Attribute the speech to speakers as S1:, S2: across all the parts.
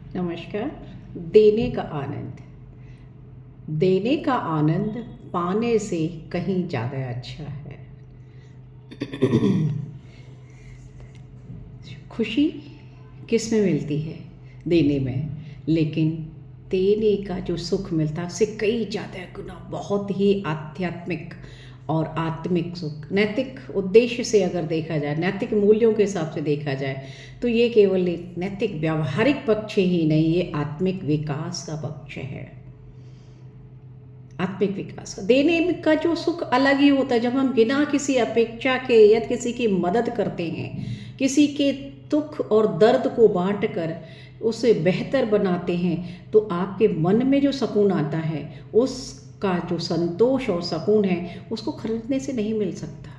S1: नमस्कार। देने का आनंद, देने का आनंद पाने से कहीं ज़्यादा अच्छा है। खुशी किस में मिलती है? देने में। लेकिन देने का जो सुख मिलता है उससे कई ज़्यादा गुना बहुत ही आध्यात्मिक और आत्मिक सुख, नैतिक उद्देश्य से अगर देखा जाए, नैतिक मूल्यों के हिसाब से देखा जाए, तो ये केवल एक नैतिक व्यावहारिक पक्ष ही नहीं, ये आत्मिक विकास का पक्ष है। आत्मिक विकास का, देने का जो सुख अलग ही होता है। जब हम बिना किसी अपेक्षा के या किसी की मदद करते हैं, किसी के दुख और दर्द को बांट कर उसे बेहतर बनाते हैं, तो आपके मन में जो सुकून आता है, उसका जो संतोष और सुकून है, उसको खरीदने से नहीं मिल सकता।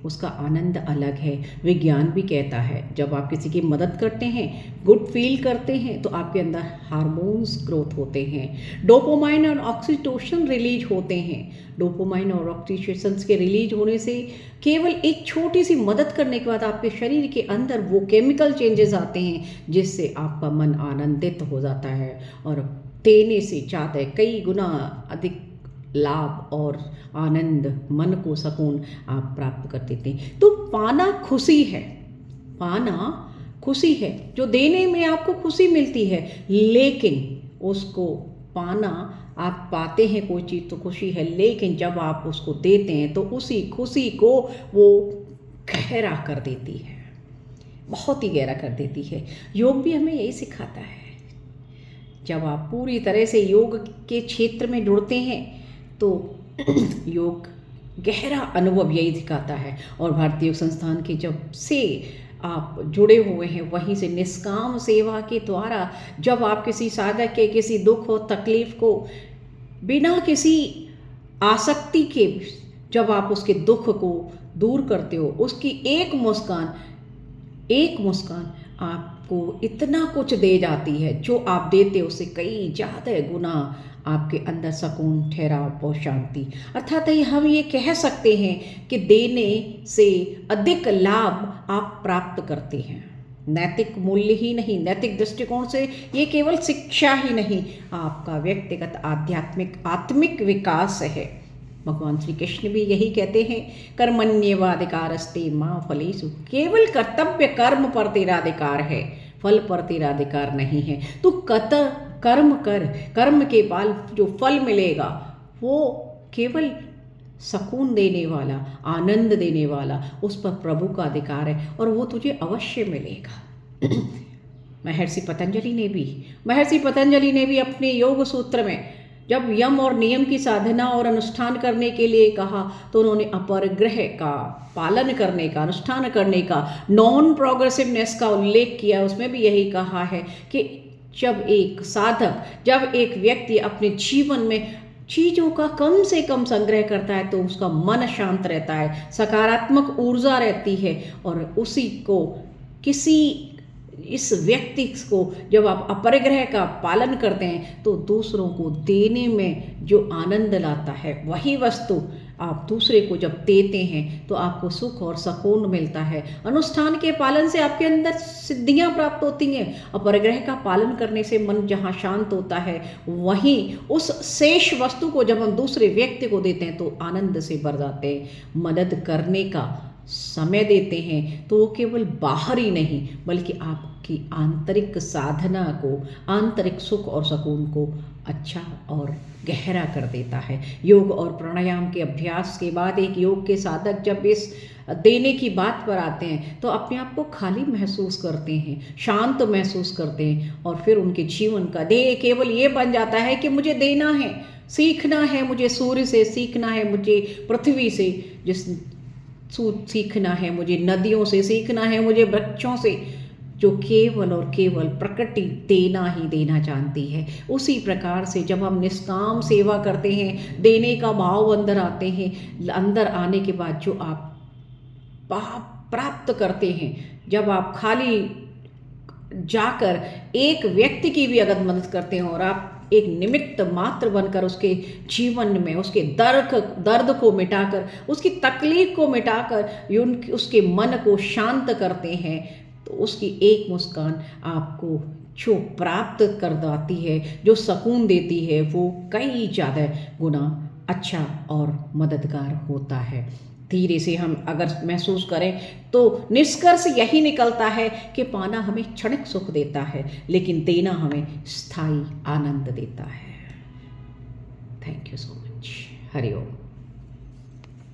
S1: उसका आनंद अलग है। विज्ञान भी कहता है, जब आप किसी की मदद करते हैं, गुड फील करते हैं, तो आपके अंदर हार्मोन्स ग्रोथ होते हैं, डोपामाइन और ऑक्सीटोसिन रिलीज होते हैं। डोपामाइन और ऑक्सीटोसिन के रिलीज होने से केवल एक छोटी सी मदद करने के बाद आपके शरीर के अंदर वो केमिकल चेंजेस आते हैं, जिससे आपका मन आनंदित हो जाता है और देने से ज़्यादा कई गुना अधिक लाभ और आनंद, मन को सुकून आप प्राप्त कर देते हैं। तो पाना खुशी है, पाना खुशी है, जो देने में आपको खुशी मिलती है। लेकिन उसको पाना, आप पाते हैं कोई चीज़ तो खुशी है, लेकिन जब आप उसको देते हैं तो उसी खुशी को वो गहरा कर देती है, बहुत ही गहरा कर देती है। योग भी हमें यही सिखाता है। जब आप पूरी तरह से योग के क्षेत्र में जुड़ते हैं तो योग गहरा अनुभव यही दिखाता है। और भारतीय योग संस्थान के जब से आप जुड़े हुए हैं, वहीं से निष्काम सेवा के द्वारा जब आप किसी साधक के किसी दुख और तकलीफ को बिना किसी आसक्ति के, जब आप उसके दुख को दूर करते हो, उसकी एक मुस्कान आपको इतना कुछ दे जाती है, जो आप देते हो उससे कई ज़्यादा गुना आपके अंदर सुकून, ठहराव और शांति। अर्थात हम ये कह सकते हैं कि देने से अधिक लाभ आप प्राप्त करते हैं। नैतिक मूल्य ही नहीं, नैतिक दृष्टिकोण से ये केवल शिक्षा ही नहीं, आपका व्यक्तिगत आत्मिक विकास है। भगवान श्री कृष्ण भी यही कहते हैं, कर्मण्येवाधिकारस्ते मां फलेषु, केवल कर्तव्य कर्म पर तेरा अधिकार है, फल पर तेरा अधिकार नहीं है। तो कर्म कर, कर्म के बाद जो फल मिलेगा वो केवल सुकून देने वाला, आनंद देने वाला, उस पर प्रभु का अधिकार है और वो तुझे अवश्य मिलेगा। महर्षि पतंजलि ने भी अपने योग सूत्र में जब यम और नियम की साधना और अनुष्ठान करने के लिए कहा, तो उन्होंने अपरिग्रह का पालन करने का, अनुष्ठान करने का, नॉन प्रोग्रेसिवनेस का उल्लेख किया। उसमें भी यही कहा है कि जब एक साधक, जब एक व्यक्ति अपने जीवन में चीज़ों का कम से कम संग्रह करता है, तो उसका मन शांत रहता है, सकारात्मक ऊर्जा रहती है। और उसी को इस व्यक्ति को जब आप अपरिग्रह का पालन करते हैं, तो दूसरों को देने में जो आनंद लाता है, वही वस्तु आप दूसरे को जब देते हैं तो आपको सुख और सुकून मिलता है। अनुष्ठान के पालन से आपके अंदर सिद्धियां प्राप्त होती हैं। अपरिग्रह का पालन करने से मन जहाँ शांत होता है, वहीं उस शेष वस्तु को जब हम दूसरे व्यक्ति को देते हैं तो आनंद से भर जाते हैं। मदद करने का समय देते हैं तो वो केवल बाहरी नहीं, बल्कि आपकी आंतरिक साधना को, आंतरिक सुख और सुकून को अच्छा और गहरा कर देता है। योग और प्राणायाम के अभ्यास के बाद एक योग के साधक जब इस देने की बात पर आते हैं तो अपने आप को खाली महसूस करते हैं, शांत महसूस करते हैं, और फिर उनके जीवन का ध्येय केवल ये बन जाता है कि मुझे देना है, सीखना है, मुझे सूर्य से सीखना है, मुझे पृथ्वी से सीखना है, मुझे नदियों से सीखना है, मुझे वृक्षों से, जो केवल और केवल प्रकृति देना ही देना जानती है। उसी प्रकार से जब हम निष्काम सेवा करते हैं, देने का भाव अंदर आते हैं, अंदर आने के बाद जो आप प्राप्त करते हैं, जब आप खाली जाकर एक व्यक्ति की भी अगर मदद करते हैं और आप एक निमित्त मात्र बनकर उसके जीवन में उसके दर्द को मिटाकर, उसकी तकलीफ को मिटाकर उसके मन को शांत करते हैं, तो उसकी एक मुस्कान आपको जो प्राप्त करवाती है, जो सुकून देती है, वो कई ज़्यादा गुना अच्छा और मददगार होता है। धीरे से हम अगर महसूस करें तो निष्कर्ष यही निकलता है कि पाना हमें क्षणिक सुख देता है, लेकिन देना हमें स्थायी आनंद देता है। Thank you so much. Hari Om.